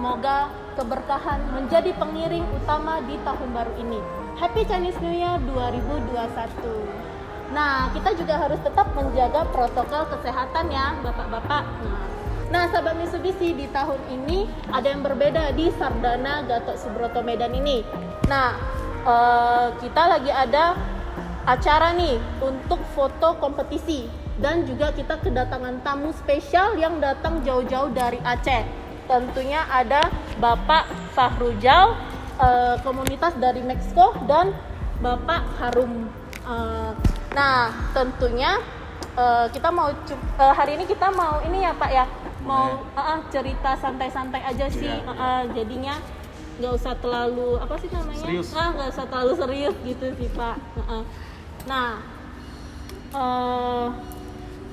Semoga keberkahan menjadi pengiring utama di tahun baru ini. Happy Chinese New Year 2021. Nah, kita juga harus tetap menjaga protokol kesehatan ya, Bapak-bapak. Nah, sahabat Mitsubishi, di tahun ini ada yang berbeda di Sardana Gatot Subroto Medan ini. Nah, kita lagi ada acara nih untuk foto kompetisi dan juga kita kedatangan tamu spesial yang datang jauh-jauh dari Aceh. Tentunya ada Bapak Fahrujal, komunitas dari Meksiko, dan Bapak Harum. Nah, tentunya kita mau hari ini kita mau ini ya Pak ya, mau cerita santai-santai aja sih, jadinya nggak usah terlalu apa sih namanya, serius. Nggak usah terlalu serius gitu sih Pak. Nah,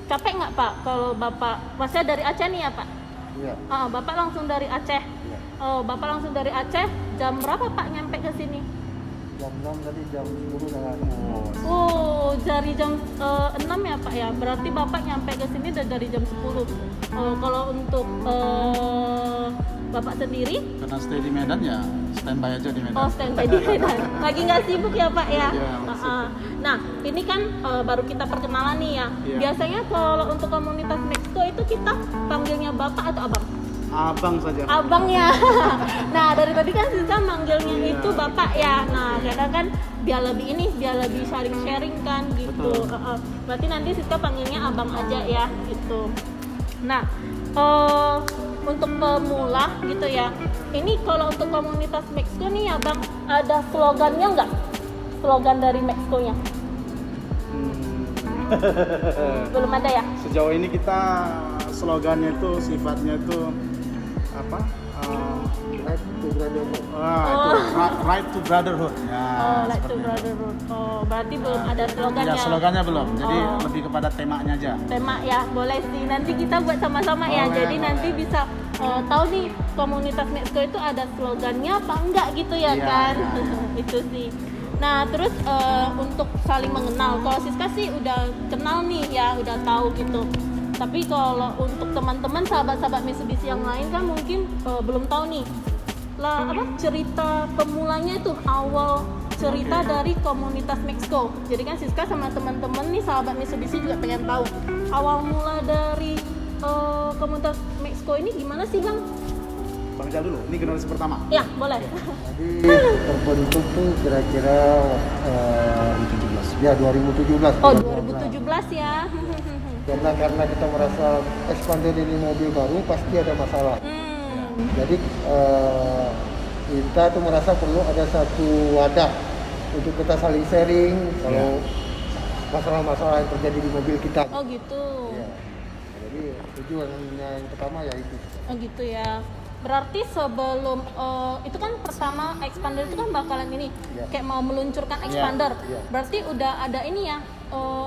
capek nggak Pak kalau Bapak masih dari Aceh nih ya Pak? Iya. Bapak langsung dari Aceh. Iya. Bapak langsung dari Aceh. Jam berapa Pak nyampe ke sini? Jam 6 tadi, jam 10 udah. Dari jam 6 ya Pak ya. Berarti Bapak nyampe ke sini dari jam 10. Kalau untuk Bapak sendiri? Karena stay di Medan ya standby aja di Medan. Standby di Medan. Lagi nggak sibuk ya Pak ya? Iya, Nah, ini kan baru kita perkenalan nih ya. Iya. Biasanya kalau untuk komunitas Meksiko itu kita panggilnya Bapak atau Abang? Abang saja. Abang ya. Nah, dari tadi kan Siska manggilnya itu Bapak ya. Nah, karena kan biar lebih sharing kan gitu. Betul. Berarti nanti Siska panggilnya Abang aja ya gitu. Nah, untuk pemula gitu ya. Ini kalau untuk komunitas Meksiko nih Abang ada slogannya nggak? Slogan dari Meksikonya? Belum ada ya? Sejauh ini kita slogannya itu sifatnya itu apa? Right to brotherhood. Itu right to brotherhood. Ya, Like to seperti itu. brotherhood. Berarti belum ada slogannya. Ya, slogannya belum. Jadi lebih kepada temanya aja. Tema ya, boleh sih. Nanti kita buat sama-sama ya. Boleh, Jadi boleh. nanti bisa tahu nih komunitas Meksiko itu ada slogannya apa enggak gitu ya Iya, kan? iya. Itu sih. Nah, terus untuk saling mengenal. Kalau Siska sih udah kenal nih ya, udah tahu gitu. Tapi kalau untuk teman-teman sahabat-sahabat Mitsubishi yang lain kan mungkin belum tahu nih. Lah apa cerita pemulanya itu awal cerita dari komunitas Meksiko. Jadi kan Siska sama teman-teman nih sahabat Mitsubishi juga pengen tahu awal mula dari komunitas Meksiko ini gimana sih Bang? Bang Jal dulu. Ini generasi pertama. Ya boleh. Jadi terbentuk tuh kira-kira 2017. Ya 2017. Oh 2017 ya. Karena kita merasa expander ini mobil baru pasti ada masalah. Jadi kita tuh merasa perlu ada satu wadah untuk kita saling sharing kalau masalah-masalah yang terjadi di mobil kita. Oh gitu. Ya. Jadi tujuannya yang pertama ya itu. Oh gitu ya. Berarti sebelum itu kan pertama expander itu kan bakalan ini Ya. kayak mau meluncurkan expander. Ya. Berarti udah ada ini ya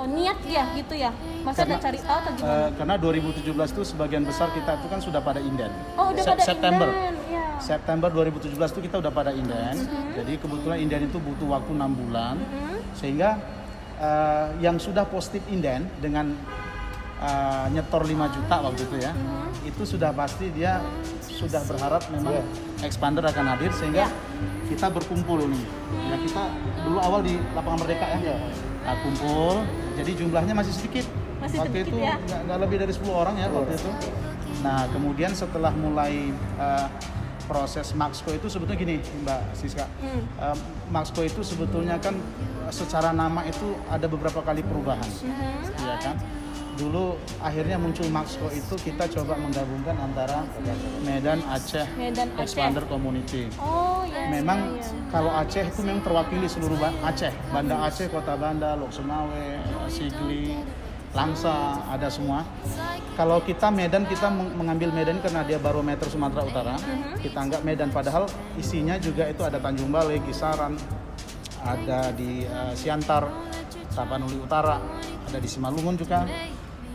niat ya gitu ya. Masa udah cari tahu atau gimana? Karena 2017 itu sebagian besar kita itu kan sudah pada inden. Oh udah pada September. inden, ya. September 2017 itu kita udah pada inden. Jadi kebetulan inden itu butuh waktu 6 bulan. Sehingga yang sudah positif inden dengan nyetor 5 juta waktu itu ya. Itu sudah pasti dia sudah berharap memang expander akan hadir sehingga kita berkumpul nih. Ya kita dulu awal di Lapangan Merdeka ya. Nah, kumpul. Jadi jumlahnya masih sedikit. Masih waktu sedikit itu ya. nggak lebih dari 10 orang ya waktu itu. Nah, kemudian setelah mulai proses Maxco itu sebetulnya gini Mbak Siska. Maxco itu sebetulnya kan secara nama itu ada beberapa kali perubahan. Ya kan? Dulu akhirnya muncul Maxco itu kita coba menggabungkan antara Medan Aceh Medan Aceh. Expander Community. Oh ya. Memang ya. kalau Aceh itu memang terwakili seluruh Aceh, Banda Aceh, Kota Banda, Lok Sumawe, Sigli, Langsa, ada semua. Kalau kita Medan, kita mengambil Medan karena dia barometer Sumatera Utara. Kita anggap Medan, padahal isinya juga itu ada Tanjung Balai, Kisaran, ada di Siantar, Tapanuli Utara, ada di Simalungun juga,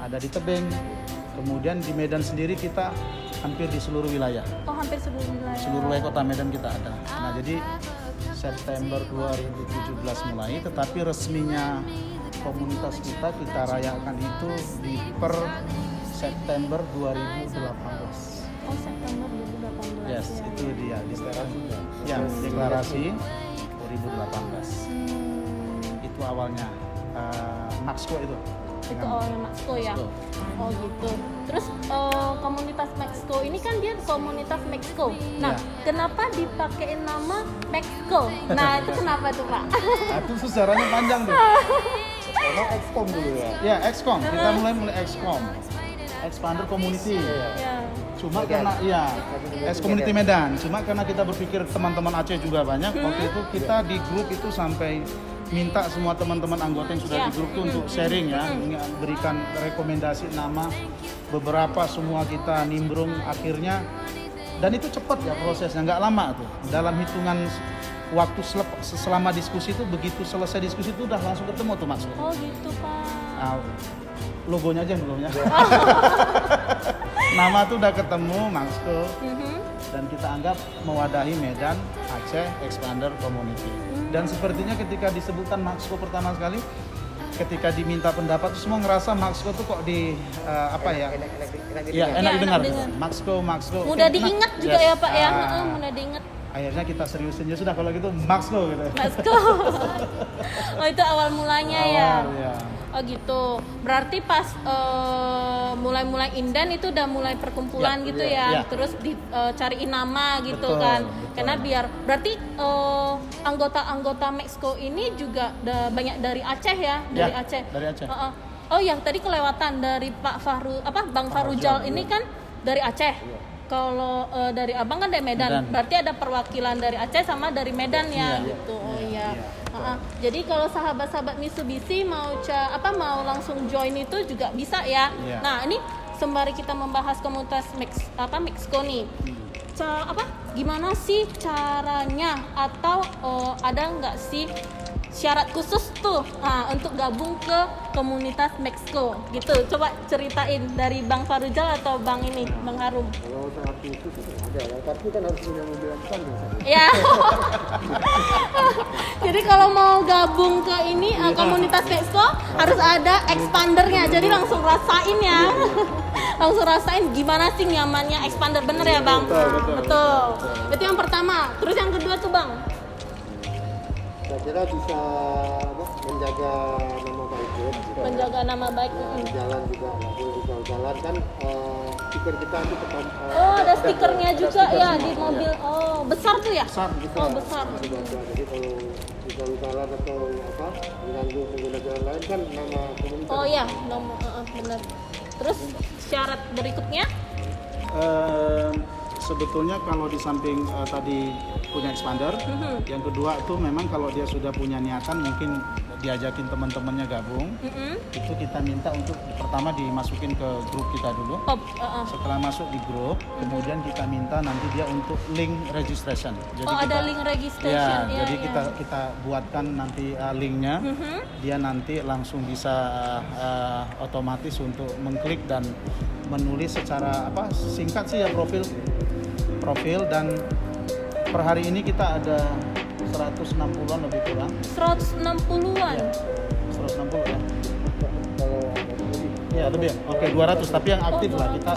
ada di Tebing. Kemudian di Medan sendiri kita hampir di seluruh wilayah. Oh hampir seluruh wilayah. Seluruh wilayah kota Medan kita ada. Nah jadi September 2017 mulai, tetapi resminya komunitas kita rayakan itu di per September 2018. Oh September 2018. Ya, Yes, itu dia ya deklarasi 2018. Itu awalnya Maxco itu. Itu awalnya Maxco ya. Maxco. Oh gitu. Terus komunitas Maxco ini kan dia komunitas Maxco. Nah, Ya. kenapa dipakein nama Maxco? Nah, itu kenapa tuh Pak? Itu sejarahnya panjang tuh. Karena XCOM dulu ya. Ya, XCOM. Kita mulai XCOM. Expander Community. Ya. Cuma Medan. karena Community Medan. Cuma karena kita berpikir teman-teman Aceh juga banyak. Waktu itu kita di grup itu sampai minta semua teman-teman anggota yang sudah Ya. di grup itu untuk sharing ya, berikan rekomendasi nama. Beberapa semua kita nimbrung akhirnya, dan itu cepat ya prosesnya, nggak lama tuh. Dalam hitungan waktu selama diskusi itu, begitu selesai diskusi itu udah langsung ketemu tuh Mas. Oh gitu Pak. Nah, logonya aja belumnya. Nama tuh udah ketemu Maxco, dan kita anggap mewadahi Medan Aceh Expander Community. Dan sepertinya ketika disebutkan Maxco pertama sekali, ketika diminta pendapat tuh semua ngerasa Maxco tuh kok di apa ya? Ya, enak Ya, didengar. enak didengar. Maxco. Mudah Oke, diingat enak. juga Yes. ya Pak ya. Ah, Mudah diingat. akhirnya kita seriusin ya sudah kalau gitu Maxco gitu. Maxco. Oh itu awal mulanya ya. Awal, ya. Oh gitu. Berarti pas mulai-mulai inden itu udah mulai perkumpulan Ya, gitu ya, ya. ya. Terus cariin nama gitu Betul, kan. betul. Karena biar berarti anggota-anggota Maxco ini juga banyak dari Aceh ya, dari Ya, Aceh. dari Aceh. Oh yang tadi kelewatan dari Bang Farujal ini kan dari Aceh. Kalau dari Abang kan dari Medan. Medan. Berarti ada perwakilan dari Aceh sama dari Medan ya Iya. gitu. Oh iya. Iya. Jadi kalau sahabat-sahabat Mitsubishi mau mau langsung join itu juga bisa ya. Iya. Nah, ini sembari kita membahas komunitas Maxco nih. Gimana sih caranya atau ada nggak sih syarat khusus tuh untuk gabung ke komunitas Maxco gitu? Coba ceritain dari Bang Farujal atau Bang Harum. Kalau saat itu ada, yang pasti kan harus punya mobil expander. Ya. Jadi kalau mau gabung ke ini komunitas Maxco harus ada expandernya. Jadi langsung rasain ya. Langsung rasain gimana sih nyamannya expander, bener ya Bang? Betul. Itu yang pertama. Terus yang kedua tuh Bang. Saya kira bisa menjaga nama baik ya. Menjaga nama baik. Jalan juga, kalau jalan kan stiker kita itu tetap. Oh ada stikernya juga ya di mobil. Oh besar tuh ya? Besar. Oh besar. Jadi kalau jalan atau mengganggu pengguna jalan lain kan nama komunitas. Oh iya, nomor benar. Terus syarat berikutnya? Sebetulnya kalau di samping tadi punya expander, yang kedua itu memang kalau dia sudah punya niatan mungkin diajakin teman-temannya gabung, itu kita minta untuk pertama dimasukin ke grup kita dulu. Setelah masuk di grup, kemudian kita minta nanti dia untuk link registration. Jadi ada link registration. Ya, jadi kita buatkan nanti linknya, dia nanti langsung bisa otomatis untuk mengklik dan menulis secara singkat sih ya profil, dan per hari ini kita ada 160-an lebih kurang. 160-an? Ya, 160 ya. Kalau Ya lebih ya. Oke 200, tapi yang aktif lah kita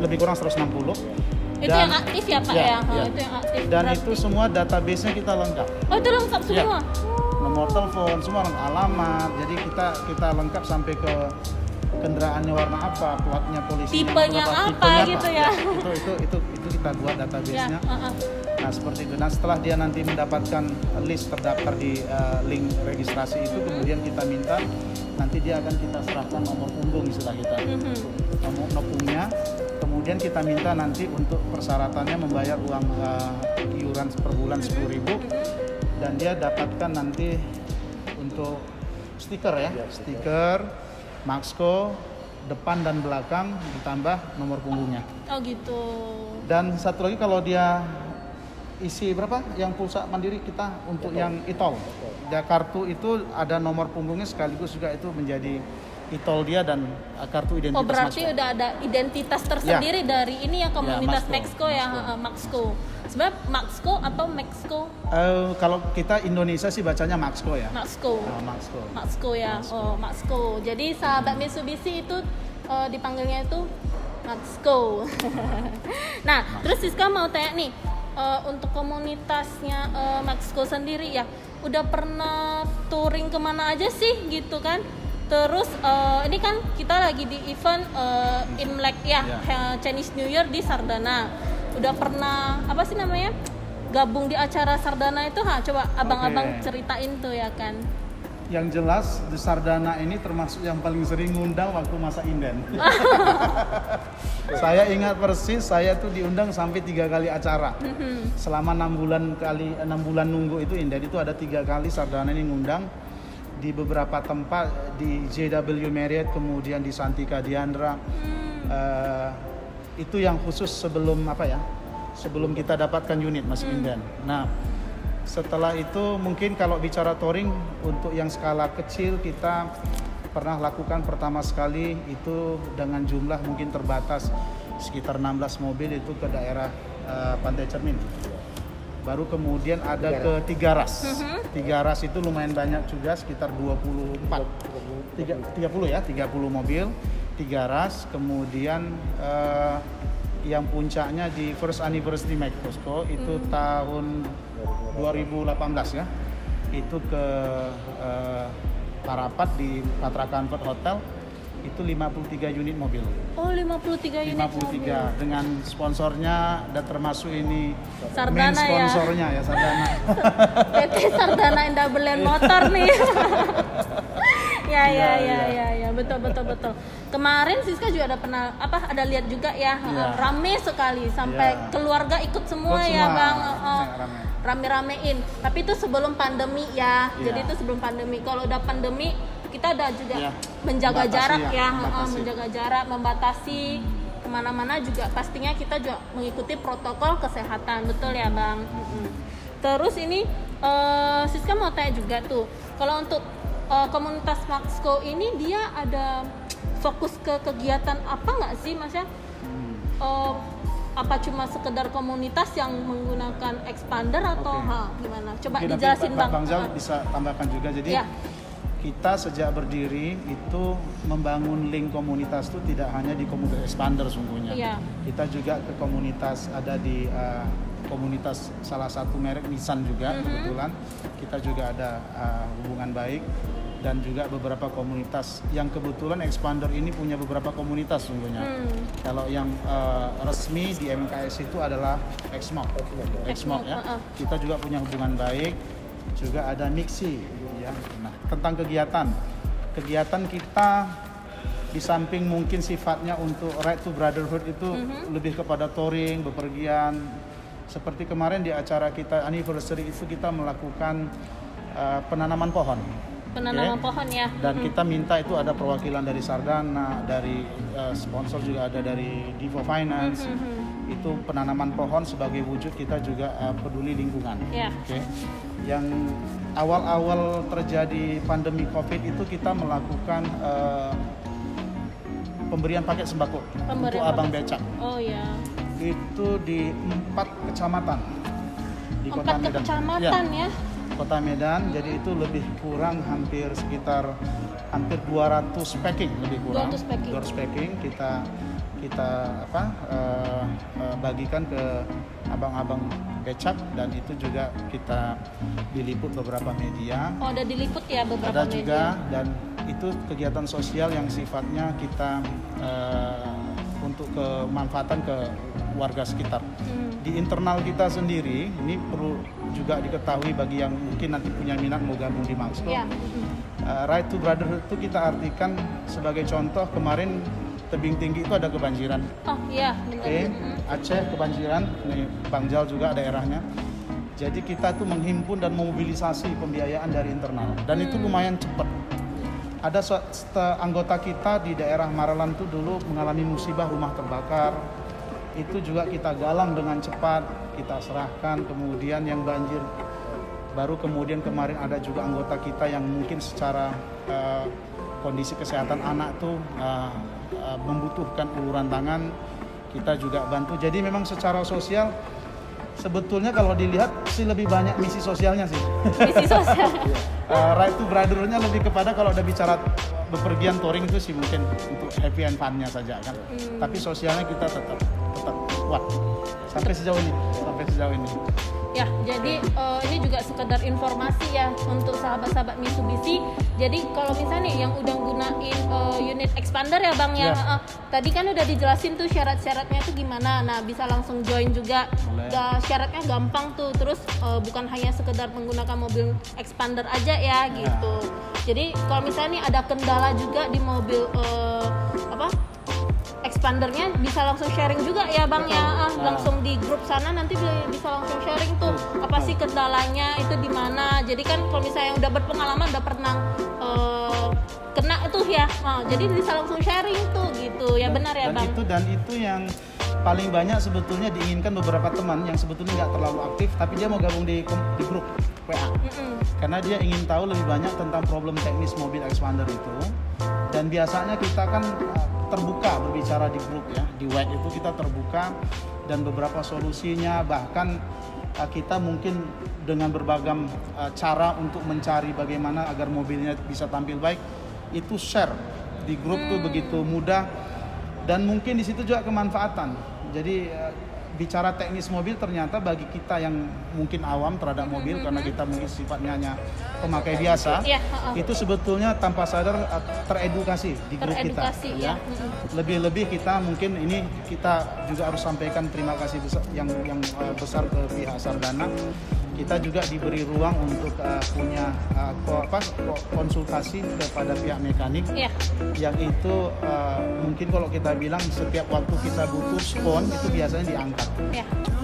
lebih kurang 160. Itu yang aktif ya Pak ya? Ya. Itu yang aktif. Dan Berarti- itu semua database-nya kita lengkap. Oh itu lengkap semua? Nomor telepon, semua lengkap, alamat. Jadi kita lengkap sampai ke kendaraannya warna apa, platnya polisi. Tipenya apa gitu ya? Itu kita buat database-nya. Ya, Nah seperti itu. Nah setelah dia nanti mendapatkan list terdaftar di link registrasi itu, kemudian kita minta nanti dia akan kita serahkan nomor punggung istilah kita. Nomor punggungnya. Kemudian kita minta nanti untuk persyaratannya membayar uang iuran per bulan 10.000, dan dia dapatkan nanti untuk stiker ya, stiker Maxco depan dan belakang ditambah nomor punggungnya. Oh gitu. Dan satu lagi kalau dia isi berapa yang pulsa mandiri kita untuk yang e-tol. Dia kartu itu ada nomor punggungnya sekaligus juga itu menjadi e-tol dia dan kartu identitas. Oh berarti Maxco. udah ada identitas tersendiri dari ini ya komunitas Maxco. Maxco ya, Maxco. Sebenarnya Maxco atau Maxco? Kalau kita Indonesia sih bacanya Maxco ya. Maxco. Maxco. Maxco ya. Maxco. Oh Maxco. Jadi sahabat Mitsubishi itu dipanggilnya itu Maxco. Nah, terus Siska mau tanya nih, untuk komunitasnya Maxco sendiri ya, udah pernah touring kemana aja sih gitu kan? Terus ini kan kita lagi di event Imlek ya, Chinese New Year di Sardana. Udah pernah apa sih namanya? Gabung di acara Sardana itu, coba abang-abang ceritain tuh ya kan. Yang jelas di Sardana ini termasuk yang paling sering ngundang waktu masa inden. Saya ingat persis, saya tuh diundang sampai 3 kali acara. Selama 6 bulan nunggu itu inden itu ada 3 kali Sardana ini ngundang di beberapa tempat, di JW Marriott, kemudian di Santika Diandra. Itu yang khusus sebelum sebelum kita dapatkan unit masih inden. Nah, setelah itu mungkin kalau bicara touring untuk yang skala kecil, kita pernah lakukan pertama sekali itu dengan jumlah mungkin terbatas sekitar 16 mobil itu ke daerah Pantai Cermin. Baru kemudian ada ke Tigaras. Tigaras itu lumayan banyak juga, sekitar 30 mobil Tigaras. Kemudian yang puncaknya di first anniversary Maxco itu tahun 2018 ya, itu ke Parapat di Patra Comfort Hotel, itu 53 unit mobil. Oh, 53 unit 53 mobil. Dengan sponsornya dan termasuk ini Sardana main sponsornya ya Sardana. PT Sardana Indabelen Motor nih. Ya, betul. Kemarin Siska juga ada lihat juga ya, rame sekali sampai keluarga ikut semua ya Bang. Rame-ramein. Tapi itu sebelum pandemi ya. Jadi itu sebelum pandemi. Kalau udah pandemi kita udah juga menjaga jarak menjaga jarak, membatasi kemana-mana juga. Pastinya kita juga mengikuti protokol kesehatan, betul ya Bang. Terus ini Siska mau tanya juga tuh, kalau untuk komunitas Maxco ini dia ada fokus ke kegiatan apa nggak sih Mas ya? Apa cuma sekedar komunitas yang menggunakan expander atau gimana? Coba mungkin dijelasin Bang. Bang Zal bisa tambahkan juga. Jadi kita sejak berdiri itu membangun link komunitas itu tidak hanya di komunitas expander sungguhnya. Kita juga ke komunitas, ada di komunitas salah satu merek Nissan juga kebetulan. Kita juga ada hubungan baik. Dan juga beberapa komunitas yang kebetulan expander ini punya beberapa komunitas sungguhnya. Kalau yang resmi di MKS itu adalah Exmob ya. Kita juga punya hubungan baik. Juga ada Mixi ya. Nah, tentang kegiatan kita di samping mungkin sifatnya untuk Ride to Brotherhood itu lebih kepada touring, bepergian. Seperti kemarin di acara kita anniversary itu kita melakukan penanaman pohon. Pohon ya. Dan kita minta itu ada perwakilan dari Sardana, dari sponsor juga ada dari Divo Finance. Itu penanaman pohon sebagai wujud kita juga peduli lingkungan. Yang awal-awal terjadi pandemi COVID itu kita melakukan pemberian paket sembako untuk abang becak. Oh ya. Itu di 4 kecamatan di Kota Medan. 4 kecamatan ya. Kota Medan, jadi itu lebih kurang hampir 200 packing lebih kurang. 200 packing kita bagikan ke abang-abang becak, dan itu juga kita diliput beberapa media. Oh, ada diliput ya beberapa media. Ada juga, dan itu kegiatan sosial yang sifatnya kita untuk kemanfaatan ke warga sekitar. Di internal kita sendiri, ini perlu juga diketahui bagi yang mungkin nanti punya minat mau gabung di Maxco. Ride to Brotherhood itu kita artikan sebagai contoh, kemarin tebing tinggi itu ada kebanjiran. Oh iya, benar. Aceh kebanjiran, nih Bang Zal juga daerahnya. Jadi kita tuh menghimpun dan memobilisasi pembiayaan dari internal, dan itu lumayan cepat. Ada anggota kita di daerah Maralan tuh dulu mengalami musibah rumah terbakar. Itu juga kita galang dengan cepat, kita serahkan. Kemudian yang banjir, baru kemudian kemarin ada juga anggota kita yang mungkin secara kondisi kesehatan anak tuh membutuhkan uluran tangan, kita juga bantu. Jadi memang secara sosial sebetulnya kalau dilihat sih lebih banyak misi sosialnya sih. Misi sosial. Right to brother-nya lebih kepada kalau udah bicara bepergian touring itu sih mungkin untuk happy and fun-nya saja kan. Tapi sosialnya kita tetap kuat sampai sejauh ini. Ya, jadi ini juga sekedar informasi ya untuk sahabat-sahabat Mitsubishi. Jadi kalau misalnya nih yang udah gunain unit expander ya Bang ya, tadi kan udah dijelasin tuh syarat-syaratnya itu gimana. Nah, bisa langsung join juga. Syaratnya gampang tuh. Terus bukan hanya sekedar menggunakan mobil expander aja ya gitu. Jadi kalau misalnya nih ada kendala juga di mobil expandernya, bisa langsung sharing juga ya Bang ya, langsung di grup sana nanti bisa langsung sharing tuh apa sih kendalanya itu di mana. Jadi kan kalau misalnya yang udah berpengalaman udah pernah kena itu ya, jadi bisa langsung sharing tuh gitu ya. Benar ya Bang. Dan itu yang paling banyak sebetulnya diinginkan beberapa teman yang sebetulnya nggak terlalu aktif tapi dia mau gabung di grup WA karena dia ingin tahu lebih banyak tentang problem teknis mobil expander itu. Dan biasanya kita kan terbuka berbicara di grup ya, di WA itu kita terbuka dan beberapa solusinya, bahkan kita mungkin dengan berbagai cara untuk mencari bagaimana agar mobilnya bisa tampil baik itu share di grup tuh begitu mudah. Dan mungkin di situ juga kemanfaatan. Jadi bicara teknis mobil ternyata bagi kita yang mungkin awam terhadap mobil karena kita mungkin sifatnya hanya pemakai biasa, itu sebetulnya tanpa sadar teredukasi di grup kita. Ya. Lebih-lebih kita mungkin ini kita juga harus sampaikan terima kasih besar, yang besar ke pihak Sardana. Kita juga diberi ruang untuk punya konsultasi kepada pihak mekanik yang itu mungkin kalau kita bilang setiap waktu kita butuh spon itu biasanya diangkat.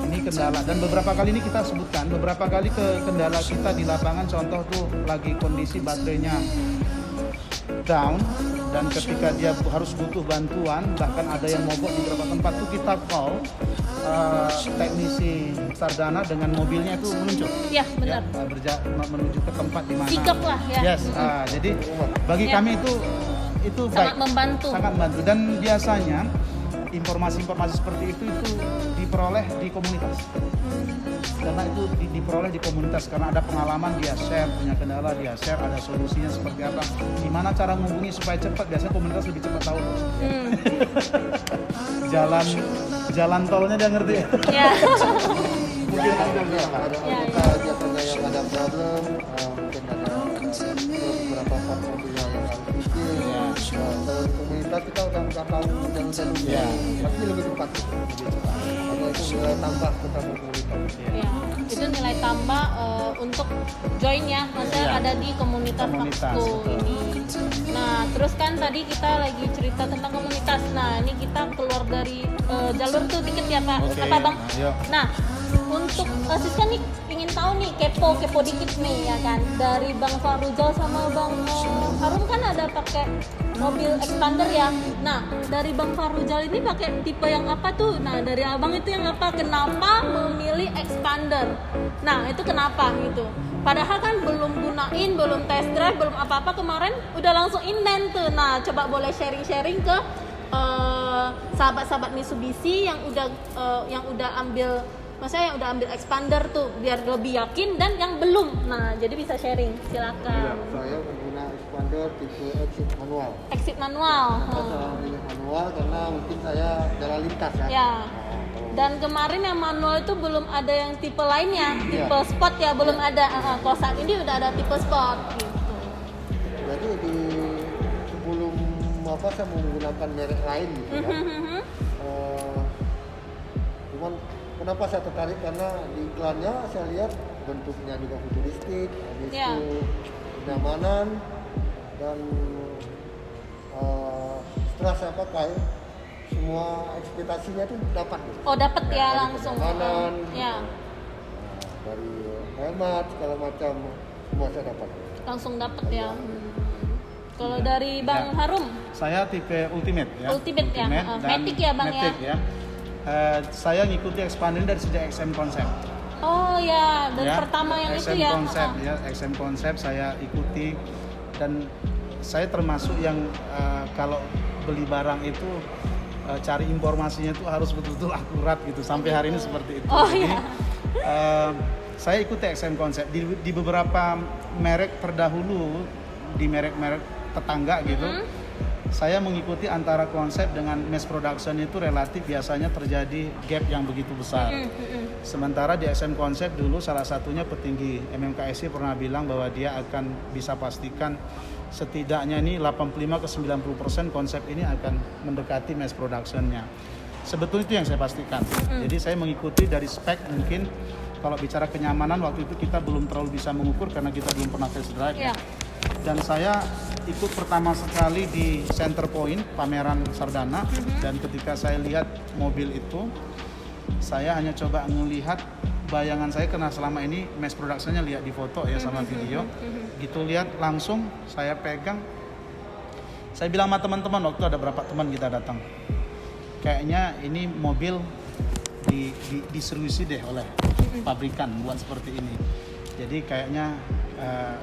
Ini kendala dan beberapa kali ini kita sebutkan beberapa kali kendala kita di lapangan, contoh tuh lagi kondisi baterainya down dan ketika dia harus butuh bantuan, bahkan ada yang mogok di beberapa tempat tuh kita call teknisi Sardana dengan mobilnya itu meluncur. Iya, benar. Ya, menuju ke tempat di mana. Sigap lah ya. Yes. Jadi bagi kami itu sangat baik. Sangat membantu dan biasanya informasi-informasi seperti itu diperoleh di komunitas. Karena itu diperoleh di komunitas karena ada pengalaman, dia share, punya kendala dia share, ada solusinya seperti apa, gimana cara menghubungi supaya cepat. Biasanya komunitas lebih cepat tahu. Jalan tolnya dia ngerti. Mungkin ada biasanya yang ada problem, mungkin ada beberapa part mobilnya yang harus bikin. Kalau komunitas kita udah tahu jalur-jalurnya, pasti lebih cepat. Karena itu nilai tambah kita komunitas. Itu nilai tambah untuk join ya, maksudnya ada di komunitas Maxco ini. Nah, terus kan tadi kita lagi cerita tentang komunitas. Nah, ini kita keluar dari jalur tuh dikit ya Pak, apa Bang? Nah, untuk Siska nih ingin tahu nih, kepo dikit nih ya kan, dari Bang Farujal sama Bang Harum kan ada pakai mobil expander ya. Nah, dari Bang Farujal ini pakai tipe yang apa tuh? Nah, dari Abang itu yang apa? Kenapa memilih expander? Nah, itu kenapa gitu? Padahal kan belum gunain, belum test drive, belum apa-apa, kemarin udah langsung inden tuh. Nah, coba boleh sharing-sharing ke sahabat-sahabat Mitsubishi yang udah ambil, maksudnya yang udah ambil expander tuh biar lebih yakin, dan yang belum. Nah, jadi bisa sharing, silakan. Saya pengguna expander tipe exit manual. Exit manual. Saya pilih manual karena mungkin saya jalan lintas ya. Ya. Dan kemarin yang manual itu belum ada yang tipe lainnya, tipe sport ya belum ada. Kalau saat ini udah ada tipe sport gitu. Jadi sebelum saya menggunakan merek lain gitu kan. Cuman kenapa saya tertarik karena di iklannya saya lihat bentuknya juga futuristik, habis itu kenyamanan, dan setelah saya pakai semua ekspektasinya itu dapat. Oh, dapat ya langsung. Kenyamanan, ya. Dari hemat segala macam semua saya dapat. Langsung dapat ya. Kalau dari Bang Harum? Saya tipe Ultimate ya. Ultimate ya. Matic ya Bang Matic, ya. Saya ngikuti expander dari sejak XM Concept. Oh ya, dari pertama yang XM itu ya. Concept, XM Concept saya ikuti, dan saya termasuk yang kalau beli barang itu cari informasinya itu harus betul-betul akurat gitu. Sampai hari ini seperti itu. Oh, Jadi iya. saya ikuti XM Concept di beberapa merek terdahulu, di merek-merek tetangga gitu. Saya mengikuti antara konsep dengan mass production itu relatif biasanya terjadi gap yang begitu besar. Sementara di XM Concept dulu salah satunya petinggi MMKSI pernah bilang bahwa dia akan bisa pastikan setidaknya ini 85 ke 90% konsep ini akan mendekati mass production-nya. Sebetulnya itu yang saya pastikan. Jadi saya mengikuti dari spek. Mungkin kalau bicara kenyamanan waktu itu kita belum terlalu bisa mengukur karena kita belum pernah test drive. Ya. Dan saya ikut pertama sekali di Center Point pameran Sardana. Dan ketika saya lihat mobil itu, saya hanya coba melihat bayangan saya karena selama ini mass production-nya lihat di foto ya sama video. Gitu lihat langsung saya pegang. Saya bilang sama teman-teman, waktu ada berapa teman kita datang, kayaknya ini mobil diservisi deh oleh pabrikan buat seperti ini. Jadi kayaknya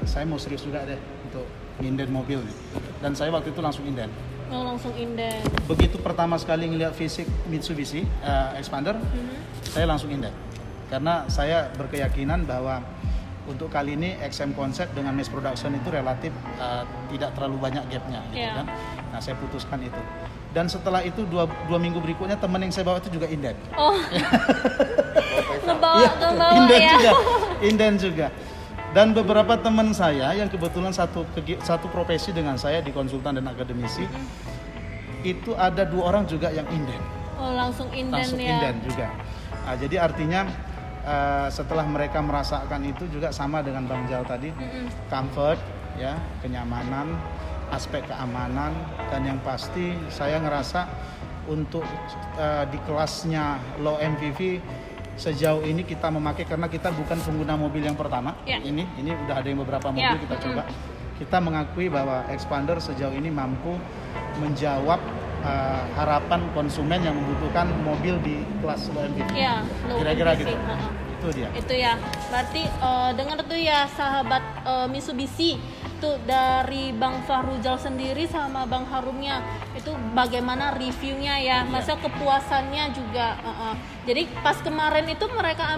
saya mau serius juga deh untuk nginden mobil nih. Dan saya waktu itu langsung inden. Oh, langsung inden. Begitu pertama sekali ngelihat fisik Mitsubishi Expander, saya langsung inden. Karena saya berkeyakinan bahwa untuk kali ini XM Concept dengan mass production itu relatif tidak terlalu banyak gapnya gitu kan. Nah, saya putuskan itu. Dan setelah itu dua minggu berikutnya teman yang saya bawa itu juga inden. Oh. Ngebawa inden ya. juga. Inden juga. Dan beberapa teman saya yang kebetulan satu profesi dengan saya di konsultan dan akademisi, itu ada 2 orang juga yang inden. Oh, langsung inden ya. Inden juga. Nah, jadi artinya setelah mereka merasakan itu juga sama dengan Bang Jal tadi, comfort, ya, kenyamanan, aspek keamanan, dan yang pasti saya ngerasa untuk di kelasnya low MPV sejauh ini kita memakai karena kita bukan pengguna mobil yang pertama. Ini udah ada yang beberapa mobil kita coba. Kita mengakui bahwa Expander sejauh ini mampu menjawab harapan konsumen yang membutuhkan mobil di kelas low MPV. Iya, low Kira-kira MPV. gitu. Itu dia. Itu ya. Berarti dengar tuh ya sahabat Mitsubishi tuh dari Bang Fahrujal sendiri sama Bang Harumnya itu bagaimana reviewnya ya, masa kepuasannya juga. Jadi pas kemarin itu mereka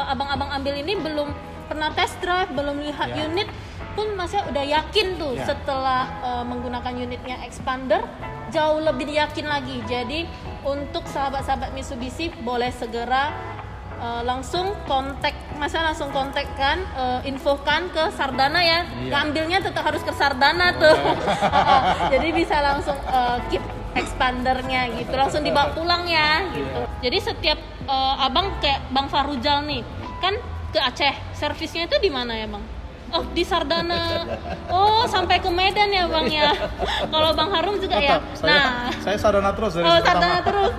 abang-abang ambil ini belum pernah test drive, belum lihat unit pun masih udah yakin tuh setelah menggunakan unitnya Expander jauh lebih yakin lagi. Jadi untuk sahabat-sahabat Mitsubishi boleh segera langsung kontak kan, infokan ke Sardana ya. Ngambilnya tetap harus ke Sardana tuh. Jadi bisa langsung keep Expandernya gitu, langsung dibawa pulang ya gitu. Jadi setiap abang kayak Bang Fahrujal nih kan ke Aceh, servisnya itu di mana ya Bang? Oh, di Sardana. Oh, sampai ke Medan ya Bang ya. Kalau Bang Harum juga ya. Saya Sardana terus dari Sardana terus.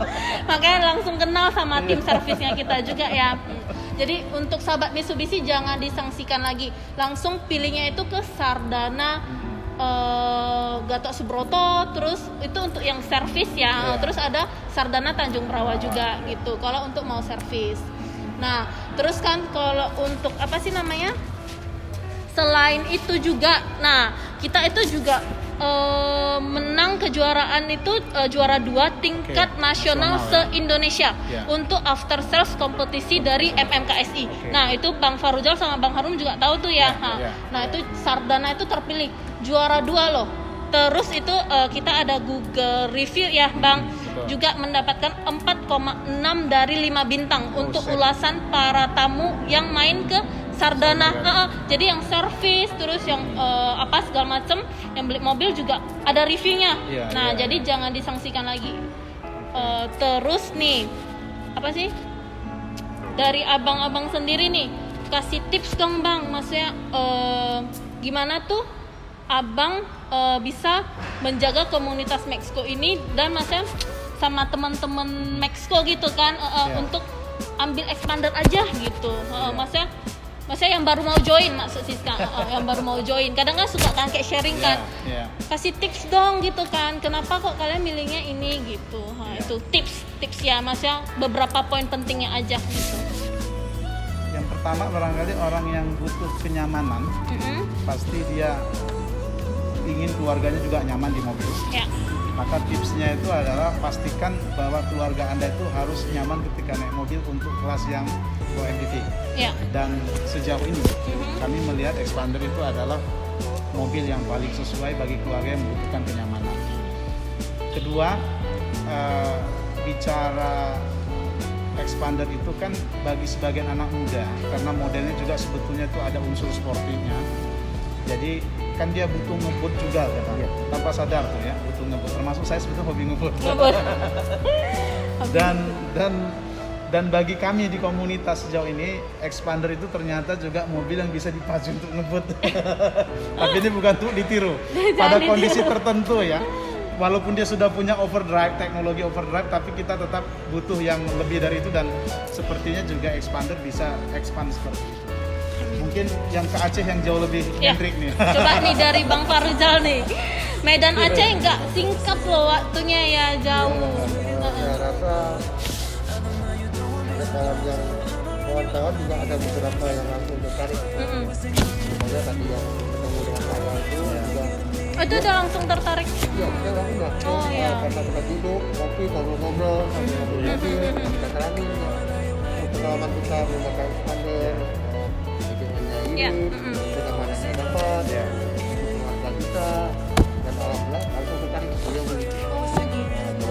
Makanya langsung kenal sama tim servisnya kita juga ya. Jadi untuk sahabat Mitsubishi jangan disangsikan lagi. Langsung pilihnya itu ke Sardana Gatot Subroto, terus itu untuk yang servis ya. Terus ada Sardana Tanjung Perawa juga gitu. Kalau untuk mau servis. Nah, terus kan kalau untuk apa sih namanya? Selain itu juga, nah kita itu juga menang kejuaraan itu juara 2 tingkat nasional se-Indonesia untuk after sales kompetisi dari MMKSI. Nah itu Bang Fahrujal sama Bang Harum juga tahu tuh ya. Nah itu Sardana itu terpilih juara 2 loh. Terus itu kita ada Google review ya Bang, juga mendapatkan 4,6 dari 5 bintang untuk ulasan para tamu yang main ke Sardana. Jadi yang servis terus yang apa segala macem yang beli mobil juga ada reviewnya. Jadi jangan disangsikan lagi. Terus nih apa sih dari abang-abang sendiri nih, kasih tips dong Bang, maksudnya gimana tuh abang bisa menjaga komunitas Meksiko ini dan maksudnya sama teman-teman Meksiko gitu kan untuk ambil Expander aja gitu. Maksudnya yang baru mau join, maksud Siska, yang baru mau join. Kadang kan suka kan kayak sharing kan, kasih tips dong gitu kan. Kenapa kok kalian milihnya ini gitu? Itu tips ya, maksudnya beberapa poin pentingnya aja gitu. Yang pertama barangkali orang yang butuh kenyamanan, pasti dia ingin keluarganya juga nyaman di mobil. Ya. Maka tipsnya itu adalah pastikan bahwa keluarga Anda itu harus nyaman ketika naik mobil untuk kelas yang low MPV. Ya. Dan sejauh ini kami melihat Xpander itu adalah mobil yang paling sesuai bagi keluarga yang membutuhkan kenyamanan. Kedua, bicara Xpander itu kan bagi sebagian anak muda, karena modelnya juga sebetulnya itu ada unsur sportifnya. Jadi kan dia butuh ngebut juga katanya, tanpa sadar tuh ya, butuh ngebut. Termasuk saya sebetulnya hobi ngebut. dan bagi kami di komunitas sejauh ini, Xpander itu ternyata juga mobil yang bisa dipacu untuk ngebut. Tapi ini bukan untuk ditiru. Pada kondisi tertentu ya. Walaupun dia sudah punya overdrive, teknologi overdrive, tapi kita tetap butuh yang lebih dari itu, dan sepertinya juga Xpander bisa expand seperti itu. Mungkin yang ke Aceh yang jauh lebih nyentrik nih. Coba nih dari Bang Farizal nih. Medan Aceh nggak singkat loh waktunya ya, jauh. Saya rasa dalam yang kawan-kawan juga ada beberapa yang langsung tertarik. Misalnya tadi yang ketemu dengan saya itu juga. Itu udah langsung tertarik. Iya, kita langsung lah. Oh, iya. Karena kita duduk, ngopi, ngobrol-ngobrol, sambil ngobrol mobil, kita terangin ya. Pengalaman kita menggunakan Xpander, hitungannya ini, Iya. kenyamanan yang dapat, keluarga kita, dan alhamdulillah langsung tertarik beliau beli. Oh gitu.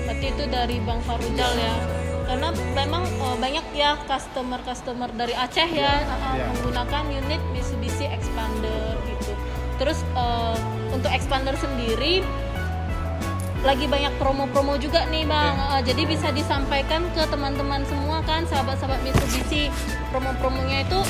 Berarti itu dari Bang Farujal ya. Karena memang banyak ya customer dari Aceh ya menggunakan unit Mitsubishi Xpander gitu. Terus untuk Xpander sendiri lagi banyak promo-promo juga nih Bang. Jadi bisa disampaikan ke teman-teman semua kan, sahabat-sahabat Mitsubishi. Promo-promonya itu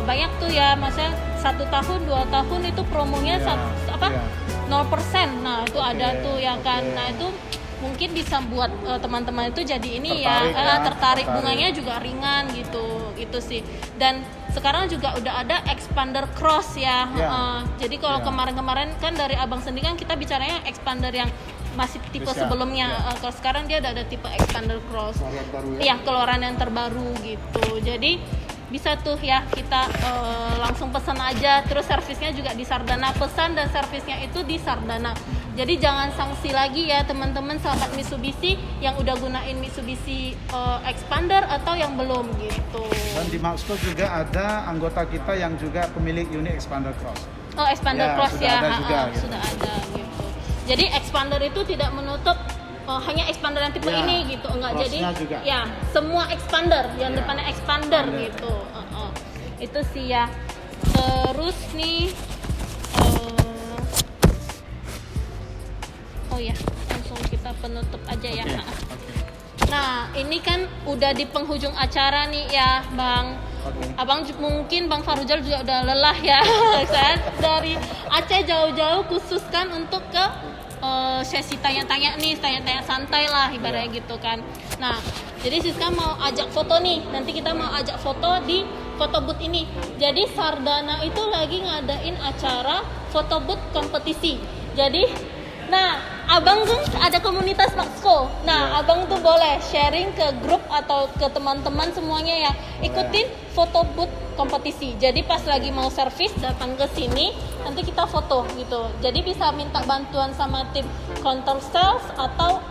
banyak tuh ya, maksudnya 1 tahun, 2 tahun itu promonya 0%. Nah itu ada tuh ya kan. Nah itu mungkin bisa buat teman-teman itu jadi ini tertarik, bunganya juga ringan gitu, itu sih. Dan sekarang juga udah ada Xpander Cross ya. Jadi kalau kemarin-kemarin kan dari Abang sendiri kan kita bicaranya Xpander yang masih tipe sebelumnya. Kalau sekarang dia udah ada tipe Xpander Cross. Iya, keluaran yang terbaru gitu. Jadi bisa tuh ya kita langsung pesan aja, terus servisnya juga di Sardana. Pesan dan servisnya itu di Sardana. Jadi jangan sanksi lagi ya teman-teman sahabat Mitsubishi yang udah gunain Mitsubishi Xpander atau yang belum gitu. Dan di Maxco juga ada anggota kita yang juga pemilik unit Xpander Cross. Oh, Xpander Cross sudah ya. ada juga, gitu. Sudah ada gitu. Jadi Xpander itu tidak menutup hanya Xpander yang tipe ini gitu, enggak. Jadi juga. ya semua Xpander yang depannya Xpander gitu. Itu sih ya. Terus nih oh ya, langsung kita penutup aja ya. Nah, ini kan udah di penghujung acara nih ya, Bang. Abang mungkin Bang Farujal juga udah lelah ya. Saya dari Aceh jauh-jauh khususkan untuk ke sesi tanya-tanya nih, tanya-tanya santai lah ibaratnya gitu kan. Nah, jadi Siska mau ajak foto nih. Nanti kita mau ajak foto di foto booth ini. Jadi Sardana itu lagi ngadain acara foto booth kompetisi. Jadi Abang tuh ada komunitas Maxco. Abang tuh boleh sharing ke grup atau ke teman-teman semuanya ya. Ikutin foto booth kompetisi. Jadi pas lagi mau servis datang ke sini, nanti kita foto gitu. Jadi bisa minta bantuan sama tim counter sales atau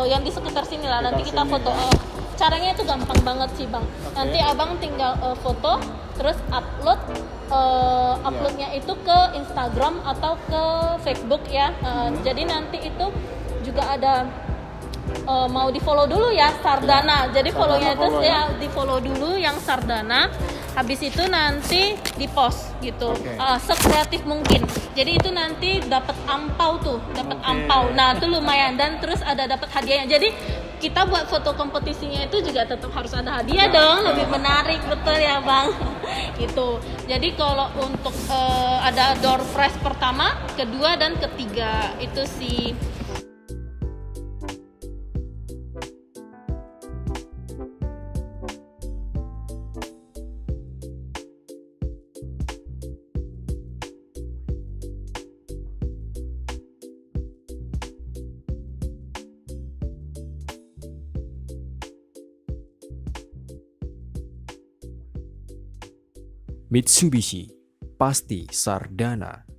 yang di sekitar sini lah. Nanti kita foto. Caranya itu gampang banget sih Bang. Nanti Abang tinggal foto, terus uploadnya itu ke Instagram atau ke Facebook ya. Jadi nanti itu juga ada mau di follow dulu ya Sardana. Jadi follownya itu ya di follow dulu yang Sardana. Habis itu nanti di post gitu. Sekreatif mungkin. Jadi itu nanti dapat ampau tuh, ampau. Nah itu lumayan, dan terus ada dapat hadiahnya. Jadi kita buat foto kompetisinya itu juga tetap harus ada hadiah dong, lebih menarik, betul ya Bang. Gitu. Jadi kalau untuk ada door prize pertama, kedua dan ketiga itu sih. Mitsubishi, pasti Sardana.